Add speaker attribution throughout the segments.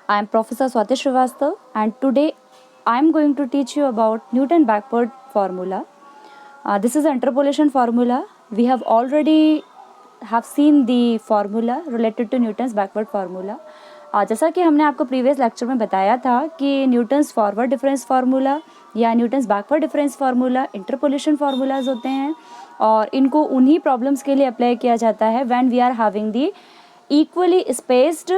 Speaker 1: I am Professor Swati Srivastav, and today I am going to teach you about Newton backward formula. This is an interpolation formula. We have already have seen the formula related to Newton's backward formula. जैसा कि हमने आपको previous lecture में बताया था कि Newton's forward difference formula या Newton's backward difference formula interpolation formulas होते हैं और इनको उन्हीं प्रॉब्लम्स के लिए अप्लाई किया जाता है when we are having the equally spaced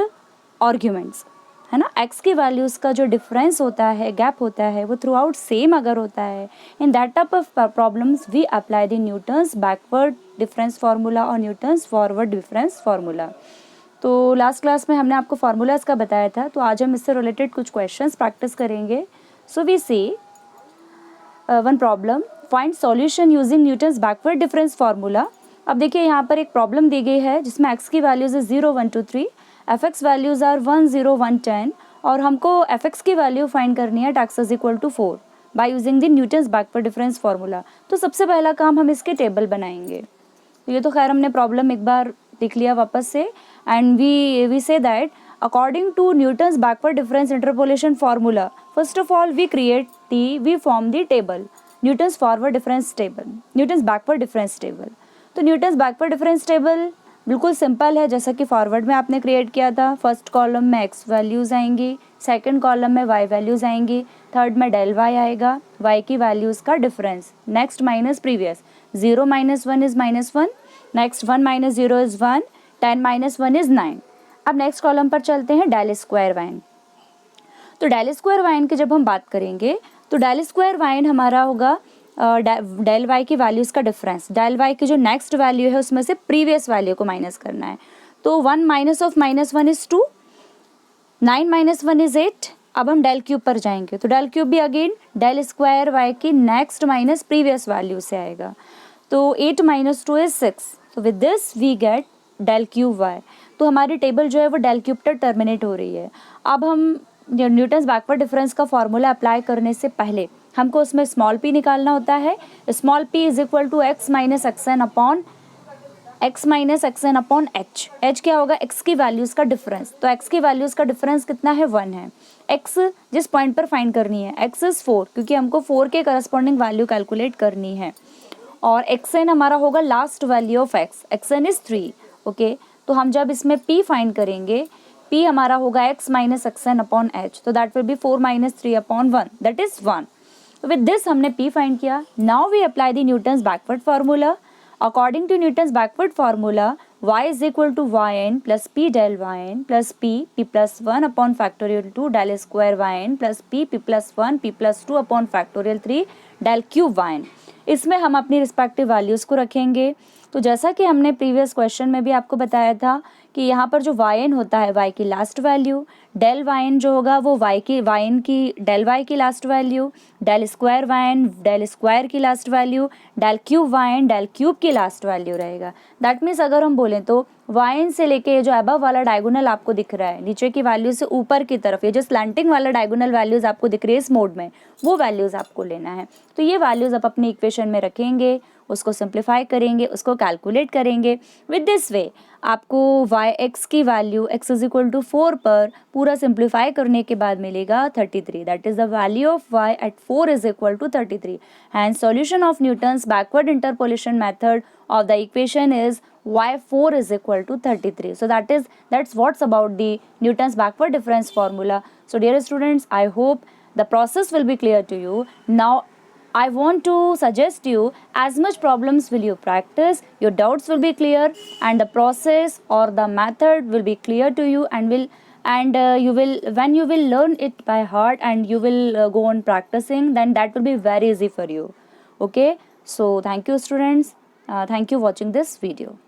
Speaker 1: arguments, है ना. एक्स की वैल्यूज़ का जो डिफरेंस होता है, गैप होता है, वो थ्रू आउट सेम अगर होता है, in that type of problems we apply the Newton's backward difference formula और न्यूटन्स फॉरवर्ड डिफरेंस फार्मूला. तो लास्ट क्लास में हमने आपको फार्मूलाज का बताया था, तो आज हम इससे रिलेटेड कुछ क्वेश्चंस प्रैक्टिस करेंगे. So we see one problem, find solution using Newton's backward difference formula. अब देखिए यहाँ पर एक प्रॉब्लम दी गई है जिसमें एक्स की वैल्यूज़ है 0, 1, 2, 3, एफ एक्स वैल्यूज़ आर 1, 0, 1, 10 और हमको एफ एक्स की वैल्यू फाइंड करनी है x is equal to 4 by using the Newton's backward difference formula. तो सबसे पहला काम हम इसके टेबल बनाएंगे. तो ये तो खैर हमने प्रॉब्लम एक बार लिख लिया वापस से, and we say that according to Newton's backward difference interpolation formula, first of all we form the table Newton's forward difference table, Newton's backward difference table. तो न्यूटन्स बैकवर्ड डिफरेंस टेबल बिल्कुल simple है, जैसा कि forward में आपने create किया था. First column में एक्स वैल्यूज़ आएंगी, सेकंड कॉलम में वाई वैल्यूज़ आएंगी, थर्ड में डेल वाई आएगा, वाई की वैल्यूज़ का difference, next minus previous, 0 - 1 is -1, next 1 - 0 is 1, 10 - 1 is 9. अब नेक्स्ट कॉलम पर चलते हैं डेल स्क्वायर वाइन. तो डेल स्क्वायर वाइन की जब हम बात करेंगे तो डेल स्क्वायर वाइन हमारा होगा डेल वाई की वैल्यूज़ का डिफरेंस. डेल वाई की जो नेक्स्ट वैल्यू है उसमें से प्रीवियस वैल्यू को माइनस करना है. तो 1 - ऑफ -1 इज़ 2, 9 - 1 इज़ 8. अब हम डेल क्यूब पर जाएंगे तो डेल क्यूब भी अगेन डेल स्क्वायर वाई की नेक्स्ट माइनस प्रीवियस वैल्यू से आएगा. तो 8 - 2 इज़ 6. तो with this we get del cube y. तो हमारी टेबल जो है वो डेल क्यूब तक टर्मिनेट हो रही है. अब हम न्यूटन्स बैकवर्ड डिफरेंस का फॉर्मूला अप्लाई करने से पहले हमको उसमें स्मॉल p निकालना होता है. Small p is equal to x minus x n upon h. H क्या होगा? x की वैल्यूज़ का डिफरेंस. तो x की वैल्यूज़ का डिफरेंस कितना है? 1 है. x जिस पॉइंट पर फाइंड करनी है, x इज़ 4 क्योंकि हमको 4 के करस्पॉन्डिंग वैल्यू कैलकुलेट करनी है. और xn हमारा होगा last value of x, xn is 3. Okay, तो हम जब इसमें p फाइंड करेंगे, p हमारा होगा x minus x n upon h. तो that will be 4 - 3 upon 1, that is 1. तो विद दिस हमने p फाइंड किया. Now we apply the Newton's backward formula. According to Newton's backward formula, y is equal to y n plus p del y n plus p plus 1 upon factorial 2 del square y n plus p plus 1 p plus 2 upon factorial 3 del cube y n. इसमें हम अपनी respective values को रखेंगे. तो जैसा कि हमने previous question में भी आपको बताया था कि यहाँ पर जो वाई एन होता है वाई की last value, del y n जो होगा वो वाई एन की डेल वाई की last value, del square y n del square की last value, del cube y n del cube की लास्ट वैल्यू रहेगा. दैट मीन्स अगर हम बोलें तो वाई एन से लेके जो अबव वाला डायगोनल आपको दिख रहा है, नीचे की वैल्यू से ऊपर की तरफ ये जो स्लैंटिंग वाला डायगोनल वैल्यूज़ आपको दिख रही है इस मोड में, वो वैल्यूज़ आपको लेना है. तो ये वैल्यूज़ आप अपनी इक्वेशन में रखेंगे, उसको सिंप्लीफाई करेंगे, उसको कैलकुलेट करेंगे. विद दिस वे आपको वाई एक्स की value x is equal to 4 पर पूरा सिंप्लीफाई करने के बाद मिलेगा 33. That is the value of y at 4 is equal to 33. And solution of Newton's backward interpolation method of the equation is y4 is equal to 33. So that's what's about the Newton's backward difference formula. So dear students, I hope the process will be clear to you. Now I want to suggest you as much problems will you practice, your doubts will be clear and the process or the method will be clear to you and you will when you will learn it by heart and you will go on practicing, then that will be very easy for you. Okay, so thank you students, thank you watching this video.